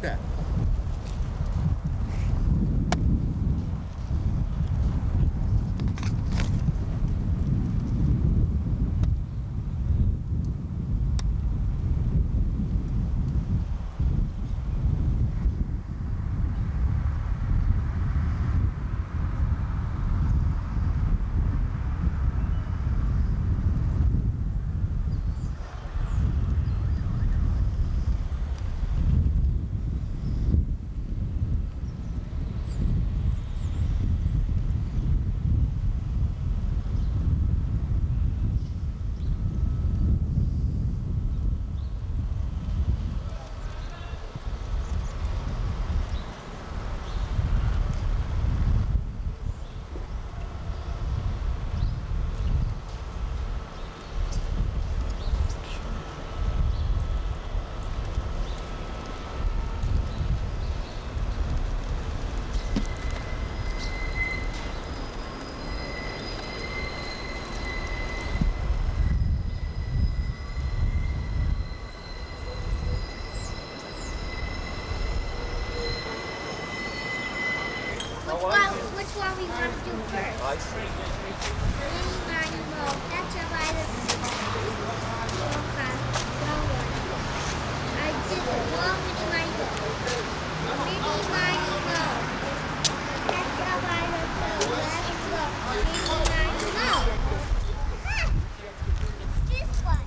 like that. Which one we want to do first? I see. That's a right of I did the long with my That's a right of the It's this one.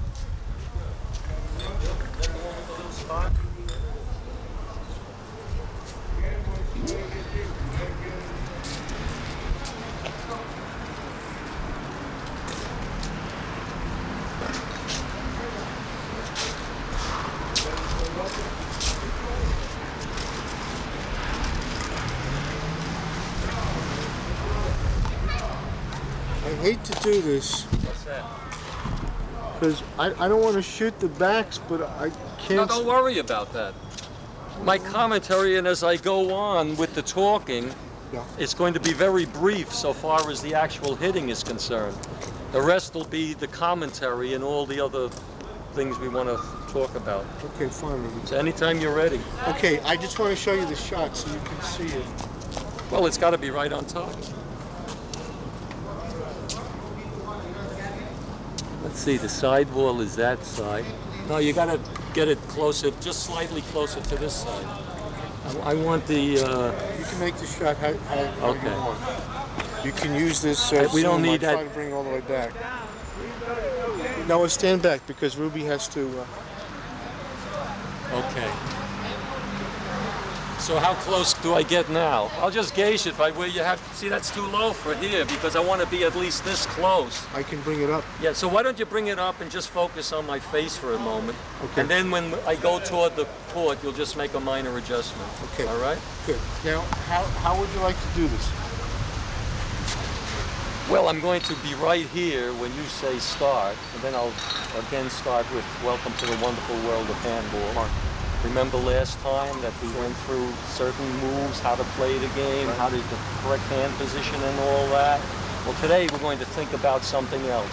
I hate to do this. What's that? Because I don't want to shoot the backs, but I can't. No, don't worry about that. My commentary, and as I go on with the talking, it's going to be very brief so far as the actual hitting is concerned. The rest will be the commentary and all the other things we want to talk about. Okay, fine. So anytime you're ready. Okay, I just want to show you the shot so you can see it. Well, it's got to be right on top. Let's see, the sidewall is that side. No, you got to get it closer, just slightly closer to this side. I want the... You can make the shot how okay. you want. You can use this... we don't need that. Try to bring it all the way back. No, stand back because Ruby has to... Okay. So how close do I get now? I'll just gauge it by where you have... See, that's too low for here because I want to be at least this close. I can bring it up. Yeah, so why don't you bring it up and just focus on my face for a moment. Okay. And then when I go toward the court, you'll just make a minor adjustment. Okay. All right? Good. Now, how would you like to do this? Well, I'm going to be right here when you say start, and then I'll again start with welcome to the wonderful world of handball. Remember last time that we went through certain moves, how to play the game, how to the correct hand position and all that? Well, today we're going to think about something else.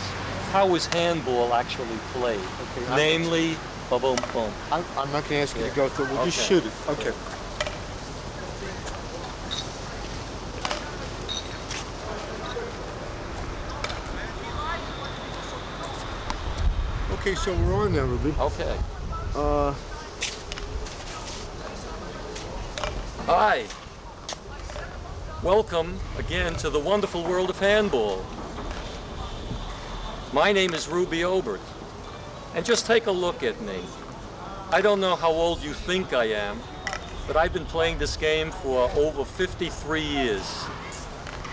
How is handball actually played? Okay, namely, boom, boom. I'm not going to ask you to go through it. We'll just shoot it. Okay. Okay, so we're on now, Ruby. Okay. Hi. Welcome again to the wonderful world of handball. My name is Ruby Obert, and just take a look at me. I don't know how old you think I am, but I've been playing this game for over 53 years.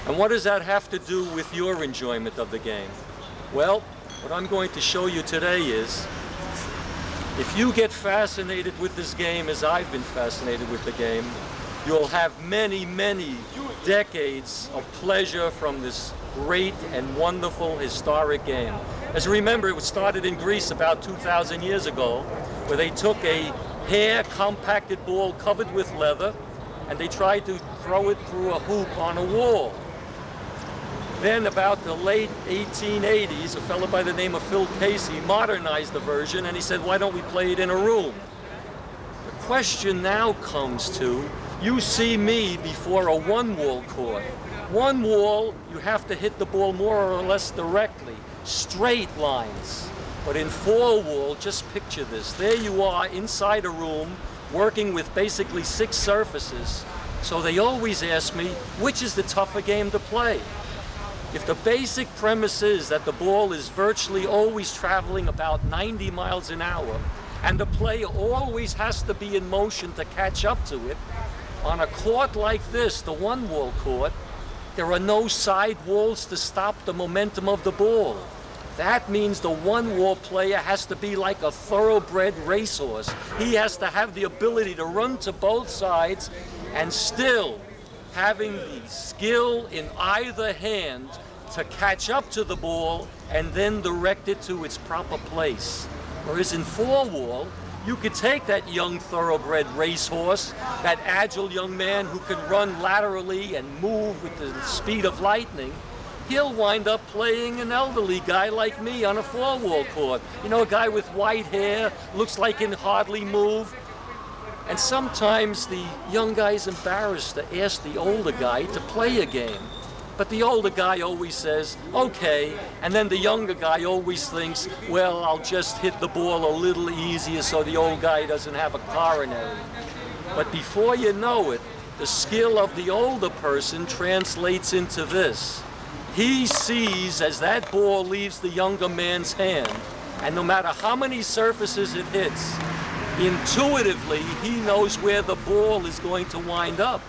And what does that have to do with your enjoyment of the game? Well, what I'm going to show you today is, if you get fascinated with this game as I've been fascinated with the game, you'll have many, many decades of pleasure from this great and wonderful historic game. As you remember, it started in Greece about 2,000 years ago, where they took a hair compacted ball covered with leather, and they tried to throw it through a hoop on a wall. Then about the late 1880s, a fellow by the name of Phil Casey modernized the version, and he said, why don't we play it in a room? The question now comes to, you see me before a one-wall court. One wall, you have to hit the ball more or less directly, straight lines. But in four-wall, just picture this. There you are inside a room working with basically 6 surfaces. So they always ask me, which is the tougher game to play? If the basic premise is that the ball is virtually always traveling about 90 miles an hour, and the player always has to be in motion to catch up to it, on a court like this, the one-wall court, there are no side walls to stop the momentum of the ball. That means the one-wall player has to be like a thoroughbred racehorse. He has to have the ability to run to both sides and still having the skill in either hand to catch up to the ball and then direct it to its proper place. Whereas in four-wall, you could take that young thoroughbred racehorse, that agile young man who can run laterally and move with the speed of lightning. He'll wind up playing an elderly guy like me on a four-wall court. You know, a guy with white hair, looks like he can hardly move. And sometimes the young guy's embarrassed to ask the older guy to play a game. But the older guy always says, okay, and then the younger guy always thinks, well, I'll just hit the ball a little easier so the old guy doesn't have a coronary. But before you know it, the skill of the older person translates into this. He sees as that ball leaves the younger man's hand, and no matter how many surfaces it hits, intuitively he knows where the ball is going to wind up.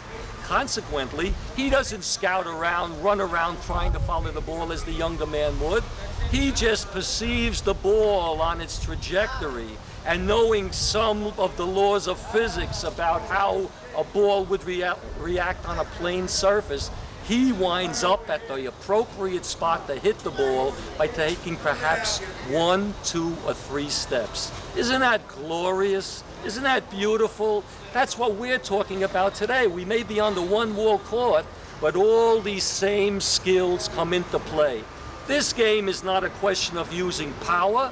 Consequently, he doesn't scout around, run around trying to follow the ball as the younger man would. He just perceives the ball on its trajectory, and knowing some of the laws of physics about how a ball would react on a plane surface, he winds up at the appropriate spot to hit the ball by taking perhaps 1, 2, or 3 steps. Isn't that glorious? Isn't that beautiful? That's what we're talking about today. We may be on the one-wall court, but all these same skills come into play. This game is not a question of using power,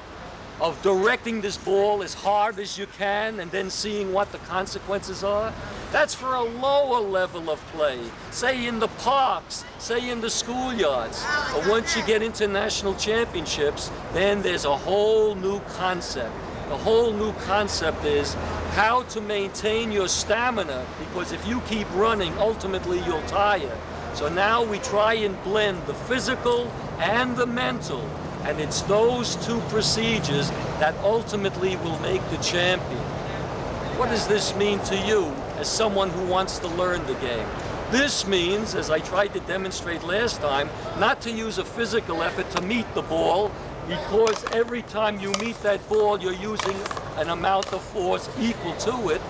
of directing this ball as hard as you can and then seeing what the consequences are. That's for a lower level of play, say in the parks, say in the schoolyards. But once you get into national championships, then there's a whole new concept. The whole new concept is how to maintain your stamina, because if you keep running, ultimately you'll tire. So now we try and blend the physical and the mental, and it's those 2 procedures that ultimately will make the champion. What does this mean to you as someone who wants to learn the game? This means, as I tried to demonstrate last time, not to use a physical effort to meet the ball, because every time you meet that ball, you're using an amount of force equal to it.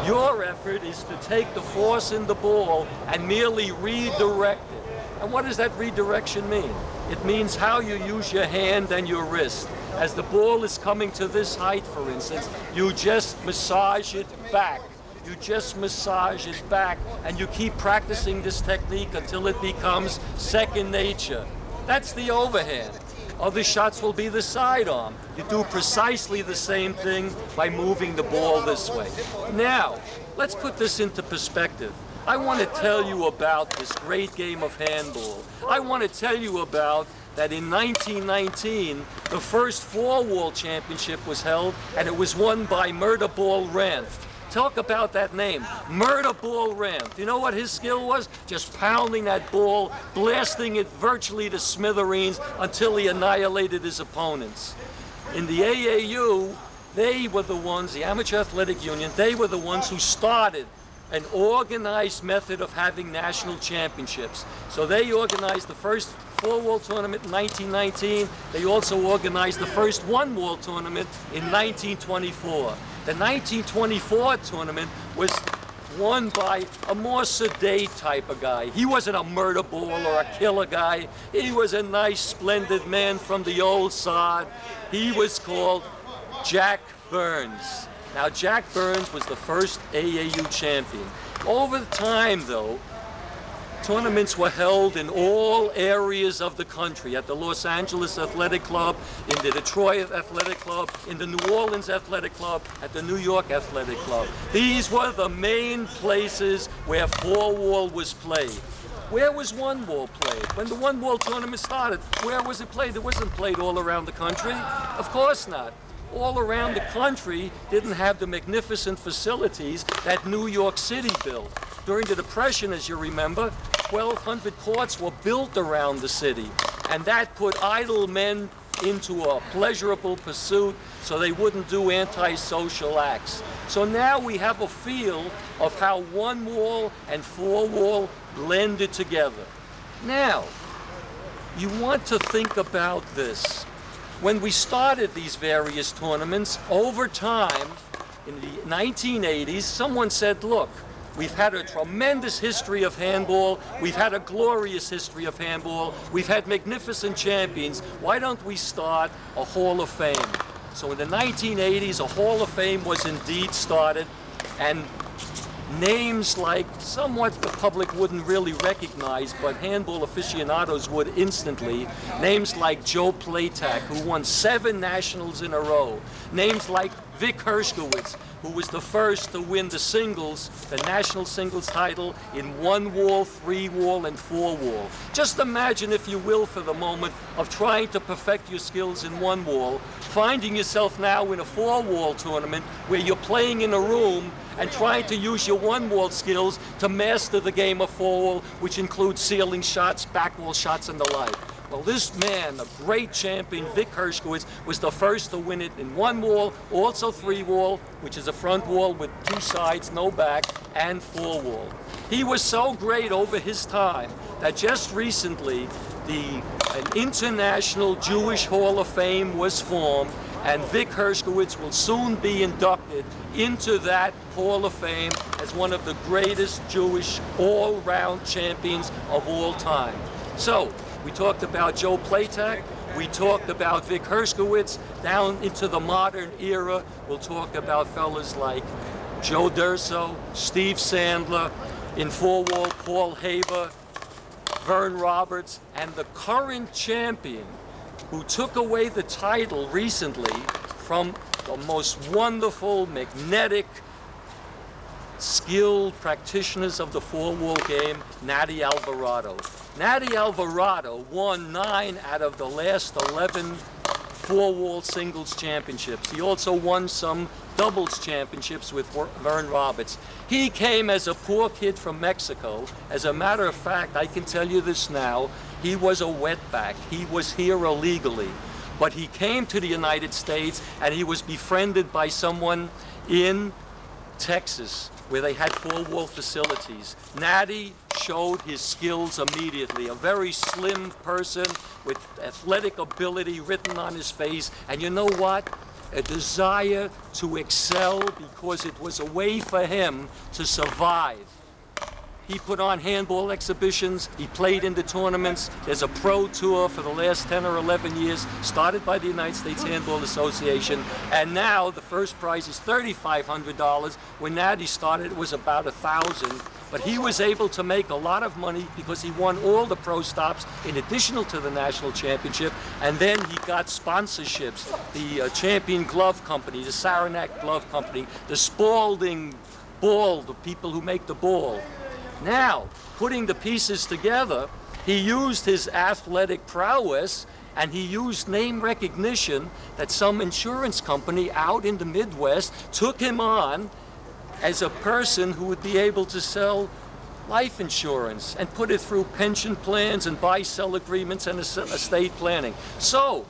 Your effort is to take the force in the ball and merely redirect it. And what does that redirection mean? It means how you use your hand and your wrist. As the ball is coming to this height, for instance, you just massage it back. You just massage it back, and you keep practicing this technique until it becomes second nature. That's the overhand. Other shots will be the sidearm. You do precisely the same thing by moving the ball this way. Now, let's put this into perspective. I want to tell you about this great game of handball. I want to tell you about that in 1919, the first four-wall championship was held, and it was won by Murder Ball Ranft. Talk about that name, Murder Ball Ranft. You know what his skill was? Just pounding that ball, blasting it virtually to smithereens until he annihilated his opponents. In the AAU, they were the ones, the Amateur Athletic Union, they were the ones who started an organized method of having national championships. So they organized the first four-wall tournament in 1919. They also organized the first one-wall tournament in 1924. The 1924 tournament was won by a more sedate type of guy. He wasn't a murder ball or a killer guy. He was a nice, splendid man from the old sod. He was called Jack Burns. Now, Jack Burns was the first AAU champion. Over time, though, Tournaments were held in all areas of the country, at the Los Angeles Athletic Club, in the Detroit Athletic Club, in the New Orleans Athletic Club, at the New York Athletic Club. These were the main places where four-wall was played. Where was one-wall played? When the one-wall tournament started, where was it played? It wasn't played all around the country. Of course not. All around the country didn't have the magnificent facilities that New York City built. During the Depression, as you remember, 1,200 courts were built around the city, and that put idle men into a pleasurable pursuit so they wouldn't do antisocial acts. So now we have a feel of how one-wall and four-wall blended together. Now, you want to think about this. When we started these various tournaments, over time, in the 1980s, someone said, look, we've had a tremendous history of handball. We've had a glorious history of handball. We've had magnificent champions. Why don't we start a Hall of Fame? So in the 1980s, a Hall of Fame was indeed started, and names like somewhat the public wouldn't really recognize, but handball aficionados would instantly. Names like Joe Platak, who won 7 nationals in a row. Names like Vic Hershkowitz, who was the first to win the singles, the national singles title in one-wall, three-wall, and four-wall. Just imagine, if you will, for the moment, of trying to perfect your skills in one-wall, finding yourself now in a four-wall tournament where you're playing in a room and trying to use your one-wall skills to master the game of four-wall, which includes ceiling shots, back-wall shots, and the like. Well, this man, a great champion, Vic Hershkowitz, was the first to win it in one-wall, also three-wall, which is a front wall with 2 sides, no back, and four-wall. He was so great over his time that just recently an International Jewish Hall of Fame was formed, and Vic Hershkowitz will soon be inducted into that Hall of Fame as one of the greatest Jewish all-round champions of all time. So, we talked about Joe Platak, we talked about Vic Hershkowitz. Down into the modern era, we'll talk about fellas like Joe D'Urso, Steve Sandler, in four-wall, Paul Haber, Vern Roberts, and the current champion who took away the title recently from the most wonderful, magnetic, skilled practitioners of the four-wall game, Natty Alvarado. Natty Alvarado won 9 out of the last 11 four-wall singles championships. He also won some doubles championships with Vern Roberts. He came as a poor kid from Mexico. As a matter of fact, I can tell you this now, he was a wetback. He was here illegally. But he came to the United States and he was befriended by someone in Texas where they had four-wall facilities. Natty showed his skills immediately. A very slim person with athletic ability written on his face. And you know what? A desire to excel, because it was a way for him to survive. He put on handball exhibitions, he played in the tournaments. There's a pro tour for the last 10 or 11 years, started by the United States Handball Association, and now the first prize is $3,500. When Natty started, it was about $1,000. But he was able to make a lot of money because he won all the pro stops in addition to the national championship, and then he got sponsorships. The Champion Glove Company, the Saranac Glove Company, the Spalding Ball, the people who make the ball. Now, putting the pieces together, he used his athletic prowess and he used name recognition that some insurance company out in the Midwest took him on as a person who would be able to sell life insurance and put it through pension plans and buy-sell agreements and estate planning. So,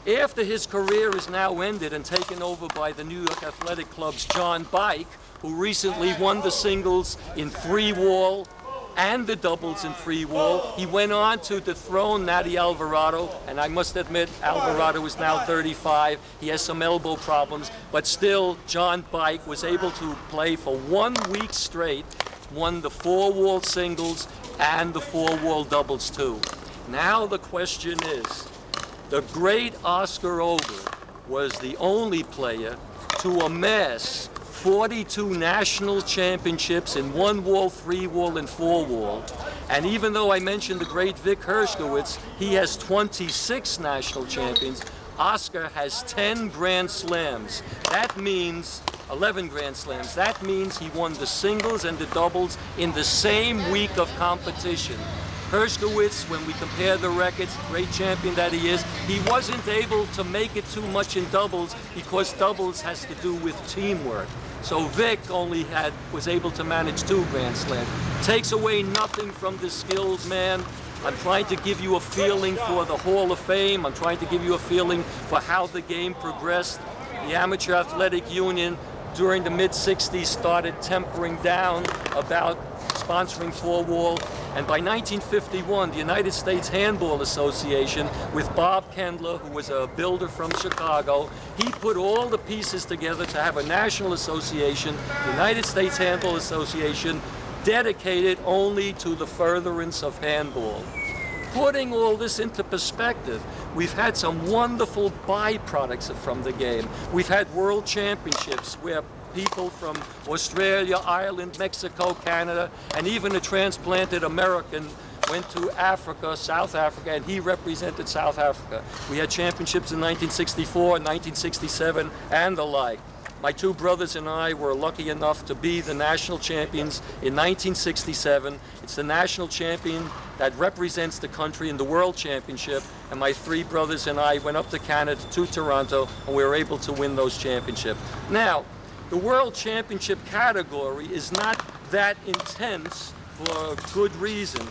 after his career is now ended and taken over by the New York Athletic Club's John Bike, who recently won the singles in three-wall and the doubles in three-wall. He went on to dethrone Natty Alvarado, and I must admit, Alvarado is now 35. He has some elbow problems, but still, John Bike was able to play for 1 week straight, won the four-wall singles and the four-wall doubles too. Now the question is, the great Oscar Obert was the only player to amass 42 national championships in one-wall, three-wall, and four-wall. And even though I mentioned the great Vic Hershkowitz, he has 26 national champions. Oscar has 10 Grand Slams. That means 11 Grand Slams. That means he won the singles and the doubles in the same week of competition. Hershkowitz, when we compare the records, great champion that he is, he wasn't able to make it too much in doubles because doubles has to do with teamwork. So Vic only was able to manage 2 Grand Slams. Takes away nothing from the skilled man. I'm trying to give you a feeling for the Hall of Fame. I'm trying to give you a feeling for how the game progressed. The Amateur Athletic Union during the mid-60s started tempering down about sponsoring 4-wall. And by 1951, the United States Handball Association, with Bob Kendler, who was a builder from Chicago, he put all the pieces together to have a national association, the United States Handball Association, dedicated only to the furtherance of handball. Putting all this into perspective, we've had some wonderful byproducts from the game. We've had world championships where people from Australia, Ireland, Mexico, Canada, and even a transplanted American went to Africa, South Africa, and he represented South Africa. We had championships in 1964, 1967, and the like. My 2 brothers and I were lucky enough to be the national champions in 1967. It's the national champion that represents the country in the World Championship, and my 3 brothers and I went up to Canada, to Toronto, and we were able to win those championships. Now, the World Championship category is not that intense for good reason.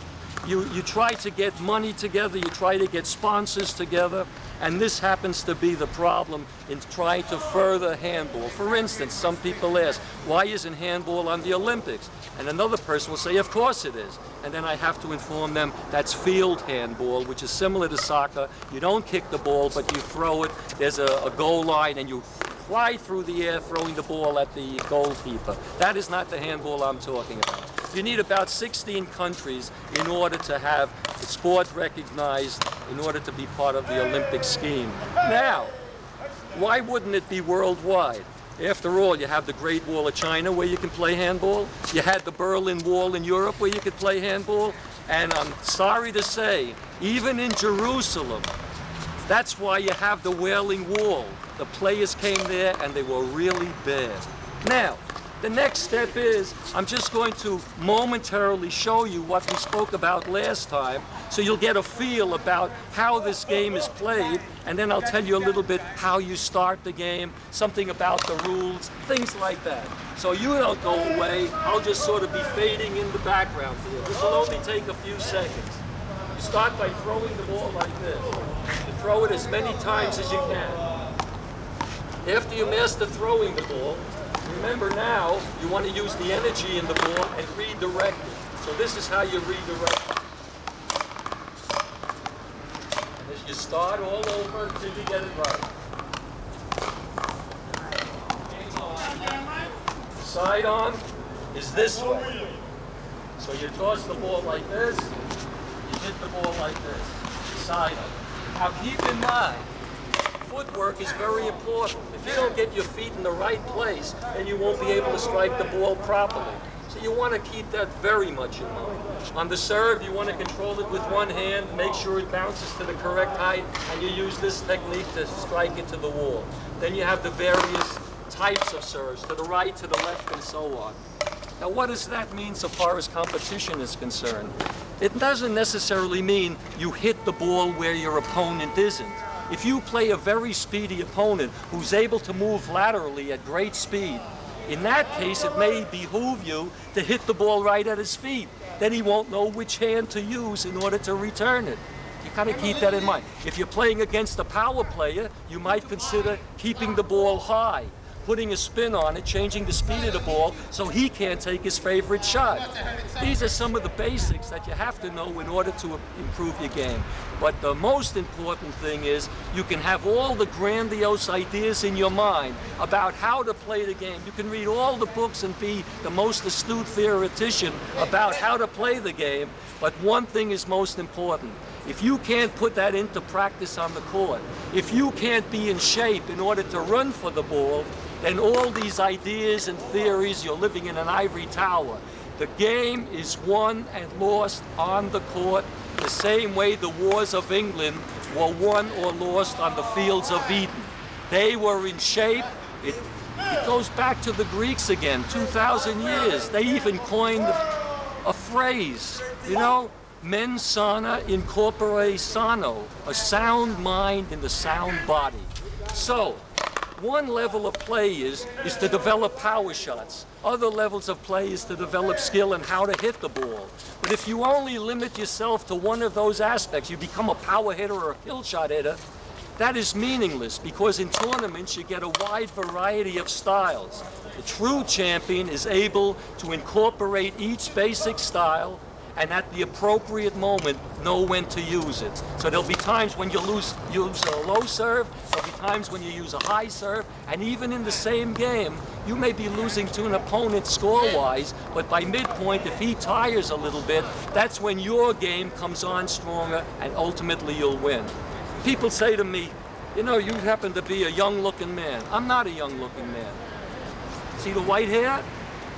You try to get money together, you try to get sponsors together, and this happens to be the problem in trying to further handball. For instance, some people ask, why isn't handball on the Olympics? And another person will say, of course it is. And then I have to inform them that's field handball, which is similar to soccer. You don't kick the ball, but you throw it. There's a goal line, and you fly through the air throwing the ball at the goalkeeper. That is not the handball I'm talking about. You need about 16 countries in order to have the sport recognized, in order to be part of the Olympic scheme. Now, why wouldn't it be worldwide? After all, you have the Great Wall of China where you can play handball. You had the Berlin Wall in Europe where you could play handball. And I'm sorry to say, even in Jerusalem, that's why you have the Wailing Wall. The players came there and they were really bad. Now, the next step is, I'm just going to momentarily show you what we spoke about last time, so you'll get a feel about how this game is played, and then I'll tell you a little bit how you start the game, something about the rules, things like that. So you don't go away, I'll just sort of be fading in the background here. This will only take a few seconds. You start by throwing the ball like this. You throw it as many times as you can. After you master throwing the ball, remember now, you want to use the energy in the ball and redirect it. So this is how you redirect it. As you start all over until you get it right. Side on is this way. So you toss the ball like this, you hit the ball like this. Side on. Now keep in mind, footwork is very important. If you don't get your feet in the right place, then you won't be able to strike the ball properly. So you want to keep that very much in mind. On the serve, you want to control it with one hand, make sure it bounces to the correct height, and you use this technique to strike it to the wall. Then you have the various types of serves, to the right, to the left, and so on. Now, what does that mean so far as competition is concerned? It doesn't necessarily mean you hit the ball where your opponent isn't. If you play a very speedy opponent who's able to move laterally at great speed, in that case it may behoove you to hit the ball right at his feet. Then he won't know which hand to use in order to return it. You gotta keep that in mind. If you're playing against a power player, you might consider keeping the ball high, putting a spin on it, changing the speed of the ball so he can't take his favorite shot. These are some of the basics that you have to know in order to improve your game. But the most important thing is you can have all the grandiose ideas in your mind about how to play the game. You can read all the books and be the most astute theoretician about how to play the game, but one thing is most important. If you can't put that into practice on the court, if you can't be in shape in order to run for the ball, then all these ideas and theories, you're living in an ivory tower. The game is won and lost on the court, the same way the wars of England were won or lost on the fields of Eden. They were in shape. It goes back to the Greeks again, 2,000 years. They even coined a phrase, you know, mens sana in corpore sano, a sound mind in the sound body. So, one level of play is to develop power shots. Other levels of play is to develop skill in how to hit the ball. But if you only limit yourself to one of those aspects, you become a power hitter or a kill shot hitter, that is meaningless, because in tournaments you get a wide variety of styles. The true champion is able to incorporate each basic style and at the appropriate moment know when to use it. So there'll be times when you use a low serve, there'll be times when you use a high serve, and even in the same game, you may be losing to an opponent score-wise, but by midpoint, if he tires a little bit, that's when your game comes on stronger and ultimately you'll win. People say to me, you know, you happen to be a young-looking man. I'm not a young-looking man. See the white hair?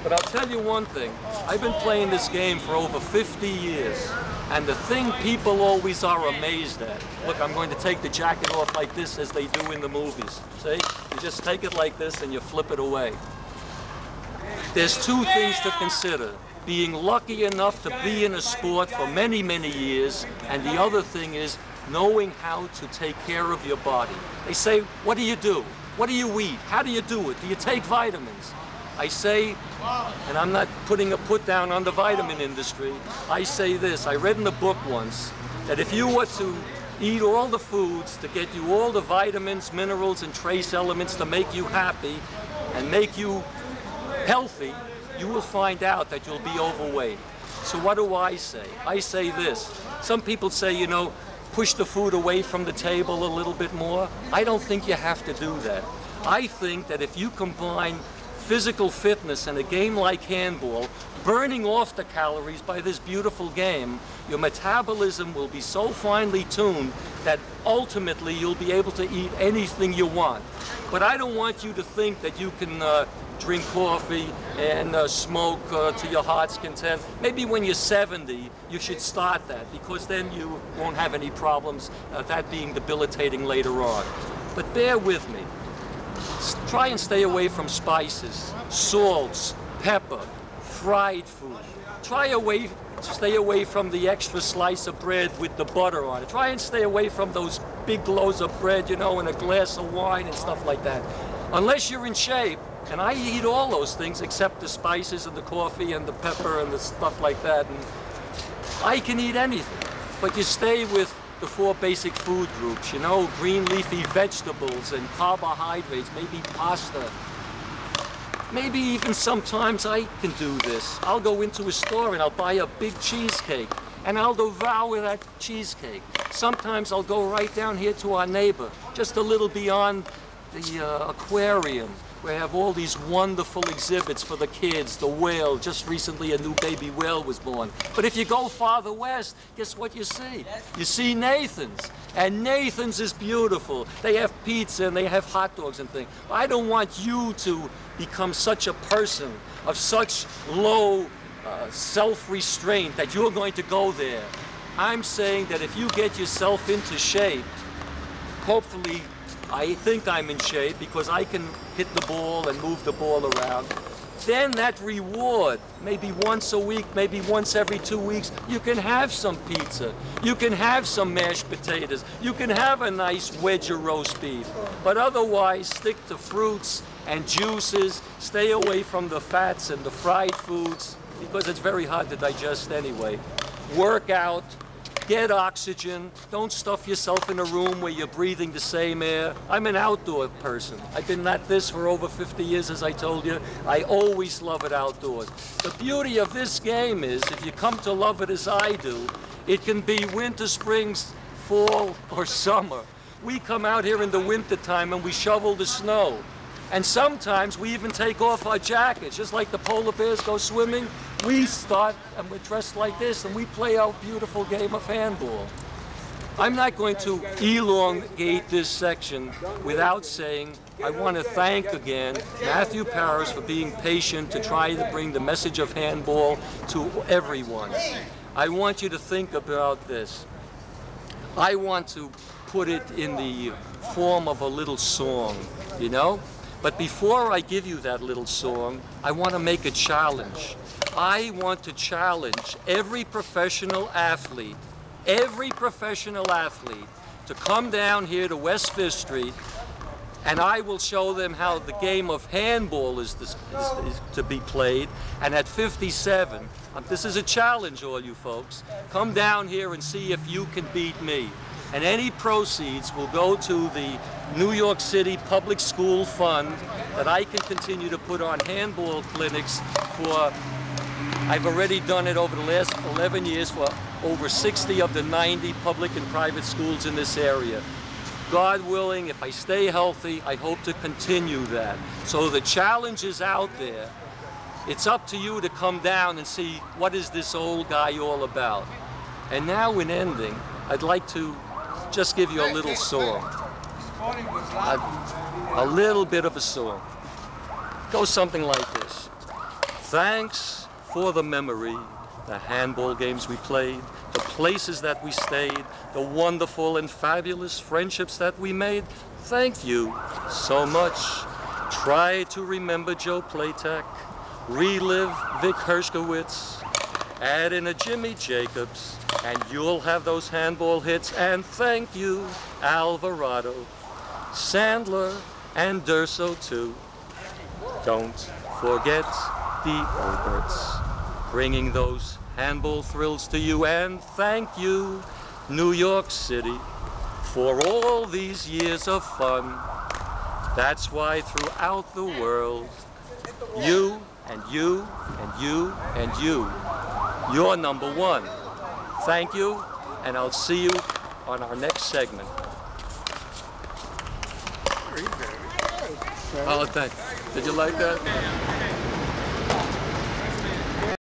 But I'll tell you one thing, I've been playing this game for over 50 years, and the thing people always are amazed at, look, I'm going to take the jacket off like this as they do in the movies. See? You just take it like this and you flip it away. There's two things to consider. Being lucky enough to be in a sport for many, many years, and the other thing is knowing how to take care of your body. They say, what do you do? What do you eat? How do you do it? Do you take vitamins? I say, and I'm not putting a put down on the vitamin industry, I say this, I read in a book once that if you were to eat all the foods to get you all the vitamins, minerals, and trace elements to make you happy and make you healthy, you will find out that you'll be overweight. So what do I say? I say this, some people say, you know, push the food away from the table a little bit more. I don't think you have to do that. I think that if you combine physical fitness and a game like handball, burning off the calories by this beautiful game, your metabolism will be so finely tuned that ultimately you'll be able to eat anything you want. But I don't want you to think that you can drink coffee and smoke to your heart's content. Maybe when you're 70, you should start that, because then you won't have any problems, that being debilitating later on. But bear with me. Try and stay away from spices, salts, pepper, fried food. Stay away from the extra slice of bread with the butter on it. Try and stay away from those big loaves of bread, you know, and a glass of wine and stuff like that. Unless you're in shape, and I eat all those things except the spices and the coffee and the pepper and the stuff like that, and I can eat anything. But you stay with the 4 basic food groups, you know, green leafy vegetables and carbohydrates, maybe pasta. Maybe even sometimes I can do this. I'll go into a store and I'll buy a big cheesecake and I'll devour that cheesecake. Sometimes I'll go right down here to our neighbor, just a little beyond the aquarium. We have all these wonderful exhibits for the kids, the whale. Just recently a new baby whale was born. But if you go farther west, guess what you see? You see Nathan's. And Nathan's is beautiful. They have pizza and they have hot dogs and things. I don't want you to become such a person of such low self-restraint that you're going to go there. I'm saying that if you get yourself into shape, hopefully, I think I'm in shape because I can hit the ball and move the ball around. Then that reward, maybe once a week, maybe once every 2 weeks, you can have some pizza. You can have some mashed potatoes. You can have a nice wedge of roast beef. But otherwise, stick to fruits and juices. Stay away from the fats and the fried foods because it's very hard to digest anyway. Work out. Get oxygen. Don't stuff yourself in a room where you're breathing the same air. I'm an outdoor person. I've been at this for over 50 years, as I told you. I always love it outdoors. The beauty of this game is, if you come to love it as I do, it can be winter, spring, fall, or summer. We come out here in the winter time and we shovel the snow. And sometimes we even take off our jackets, just like the polar bears go swimming. We start and we're dressed like this and we play our beautiful game of handball. I'm not going to elongate this section without saying I want to thank again Matthew Paris for being patient to try to bring the message of handball to everyone. I want you to think about this. I want to put it in the form of a little song, you know? But before I give you that little song, I want to make a challenge. I want to challenge every professional athlete to come down here to West Fifth Street, and I will show them how the game of handball is to be played. And at 57, this is a challenge, all you folks. Come down here and see if you can beat me. And any proceeds will go to the New York City Public School Fund that I can continue to put on handball clinics for. I've already done it over the last 11 years for over 60 of the 90 public and private schools in this area. God willing, if I stay healthy, I hope to continue that. So the challenge is out there. It's up to you to come down and see what is this old guy all about. And now in ending, I'd like to just give you a little song. A little bit of a song. Goes something like this. Thanks for the memory, the handball games we played, the places that we stayed, the wonderful and fabulous friendships that we made. Thank you so much. Try to remember Joe Platek, relive Vic Hershkowitz, add in a Jimmy Jacobs, and you'll have those handball hits. And thank you, Alvarado, Sandler, and Durso too. Don't forget the Oberts, bringing those handball thrills to you. And thank you, New York City, for all these years of fun. That's why throughout the world, you and you and you and you, you're number one. Thank you, and I'll see you on our next segment. Oh, thanks. Did you like that?